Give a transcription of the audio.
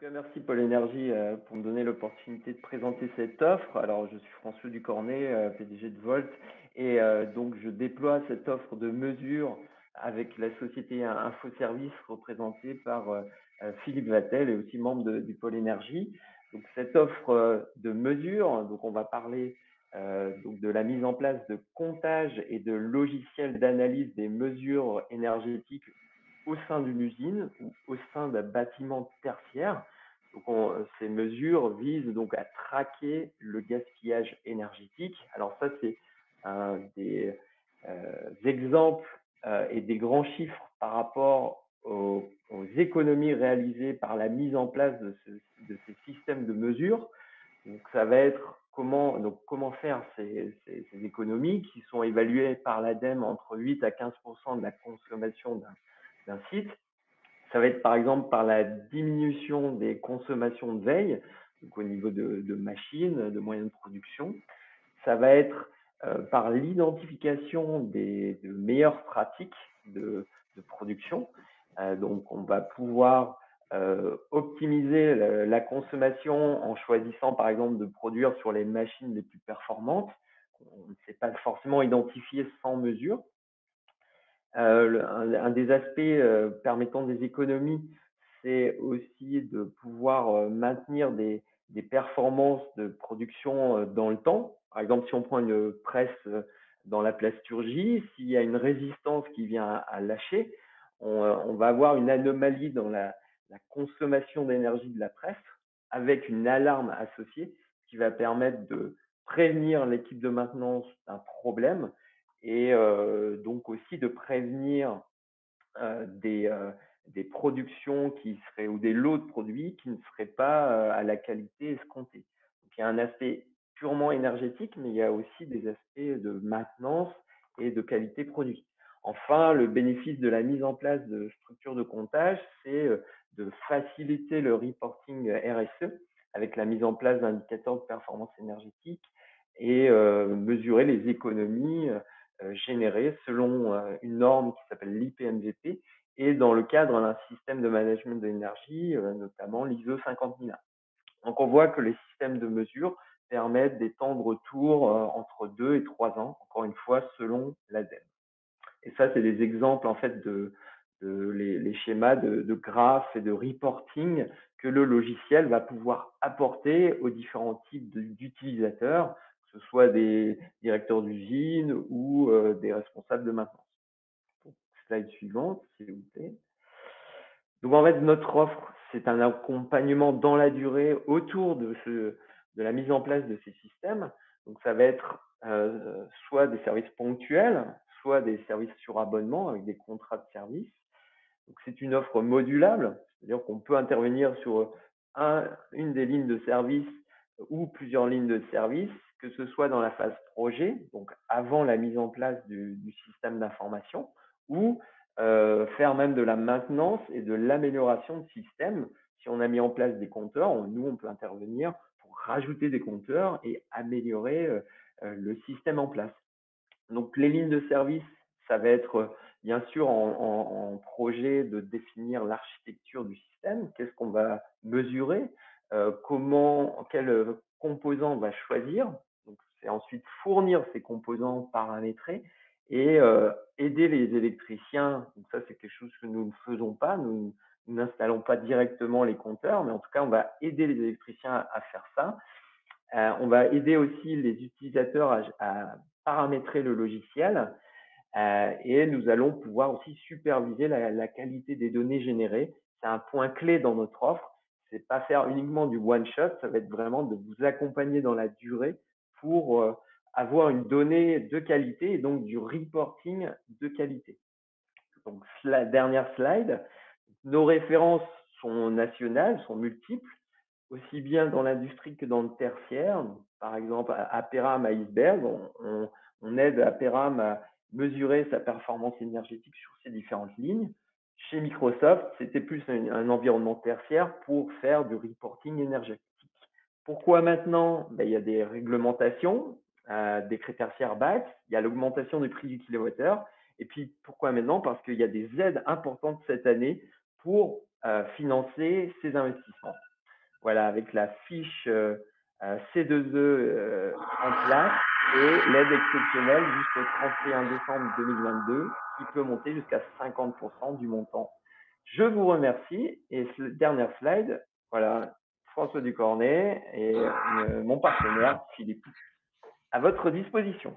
cas, merci Pôle Énergie pour me donner l'opportunité de présenter cette offre. Alors, je suis François Ducornet, PDG de Volt, et donc je déploie cette offre de mesure avec la société InfoService représentée par Philippe Vattel et aussi membre du Pôle Énergie. Donc, cette offre de mesure, donc on va parler donc de la mise en place de comptage et de logiciels d'analyse des mesures énergétiques au sein d'une usine ou au sein d'un bâtiment tertiaire. Donc ces mesures visent donc à traquer le gaspillage énergétique. Alors ça, c'est des exemples et des grands chiffres par rapport aux économies réalisées par la mise en place de ces systèmes de mesure. Donc ça va être comment faire ces économies qui sont évaluées par l'ADEME entre 8 à 15% de la consommation d'un site. Ça va être par exemple par la diminution des consommations de veille, donc au niveau de machines, de moyens de production. Ça va être par l'identification de meilleures pratiques de production. Donc, on va pouvoir optimiser la consommation en choisissant par exemple de produire sur les machines les plus performantes. On ne sait pas forcément identifier sans mesure. Un des aspects permettant des économies, c'est aussi de pouvoir maintenir des performances de production dans le temps. Par exemple, si on prend une presse dans la plasturgie, s'il y a une résistance qui vient à lâcher, on va avoir une anomalie dans la consommation d'énergie de la presse avec une alarme associée qui va permettre de prévenir l'équipe de maintenance d'un problème et donc aussi de prévenir euh, des, euh, des productions qui seraient ou des lots de produits qui ne seraient pas à la qualité escomptée. Donc, il y a un aspect purement énergétique, mais il y a aussi des aspects de maintenance et de qualité produit. Enfin, le bénéfice de la mise en place de structures de comptage, c'est de faciliter le reporting RSE avec la mise en place d'indicateurs de performance énergétique et mesurer les économies générées selon une norme qui s'appelle l'IPMVP et dans le cadre d'un système de management de l'énergie, notamment l'ISO 50001. Donc on voit que les systèmes de mesure permettent des temps de retour entre 2 et 3 ans, encore une fois, selon l'ADEME. Et ça, c'est des exemples en fait de les schémas de graphes et de reporting que le logiciel va pouvoir apporter aux différents types d'utilisateurs, que ce soit des directeurs d'usine ou des responsables de maintenance. Donc, slide suivante, s'il vous plaît. Donc en fait, notre offre, c'est un accompagnement dans la durée autour de la mise en place de ces systèmes. Donc ça va être soit des services ponctuels, soit des services sur abonnement avec des contrats de service. Donc c'est une offre modulable, c'est-à-dire qu'on peut intervenir sur une des lignes de service ou plusieurs lignes de service, que ce soit dans la phase projet, donc avant la mise en place du système d'information, ou faire même de la maintenance et de l'amélioration de système. Si on a mis en place des compteurs, nous, on peut intervenir pour rajouter des compteurs et améliorer le système en place. Donc, les lignes de service, ça va être bien sûr en projet de définir l'architecture du système, qu'est-ce qu'on va mesurer, quels composants on va choisir. Donc, c'est ensuite fournir ces composants paramétrés et aider les électriciens. Donc, ça, c'est quelque chose que nous ne faisons pas. Nous n'installons pas directement les compteurs, mais en tout cas, on va aider les électriciens à faire ça. On va aider aussi les utilisateurs à paramétrer le logiciel et nous allons pouvoir aussi superviser la qualité des données générées. C'est un point clé dans notre offre. C'est pas faire uniquement du one shot, ça va être vraiment de vous accompagner dans la durée pour avoir une donnée de qualité et donc du reporting de qualité. Donc, la dernière slide. Nos références sont nationales, sont multiples, aussi bien dans l'industrie que dans le tertiaire. Par exemple, à Aperam à Iceberg, on aide Aperam à mesurer sa performance énergétique sur ces différentes lignes. Chez Microsoft, c'était plus un environnement tertiaire pour faire du reporting énergétique. Pourquoi maintenant? Il y a des réglementations, des critères tertiaires BAC, il y a l'augmentation du prix du kilowattheure. Et puis, pourquoi maintenant? Parce qu'il y a des aides importantes cette année pour financer ces investissements. voilà, avec la fiche C2E en place et l'aide exceptionnelle jusqu'au 31 décembre 2022 qui peut monter jusqu'à 50% du montant. Je vous remercie et dernière slide, voilà, François Ducornet et mon partenaire Philippe, à votre disposition.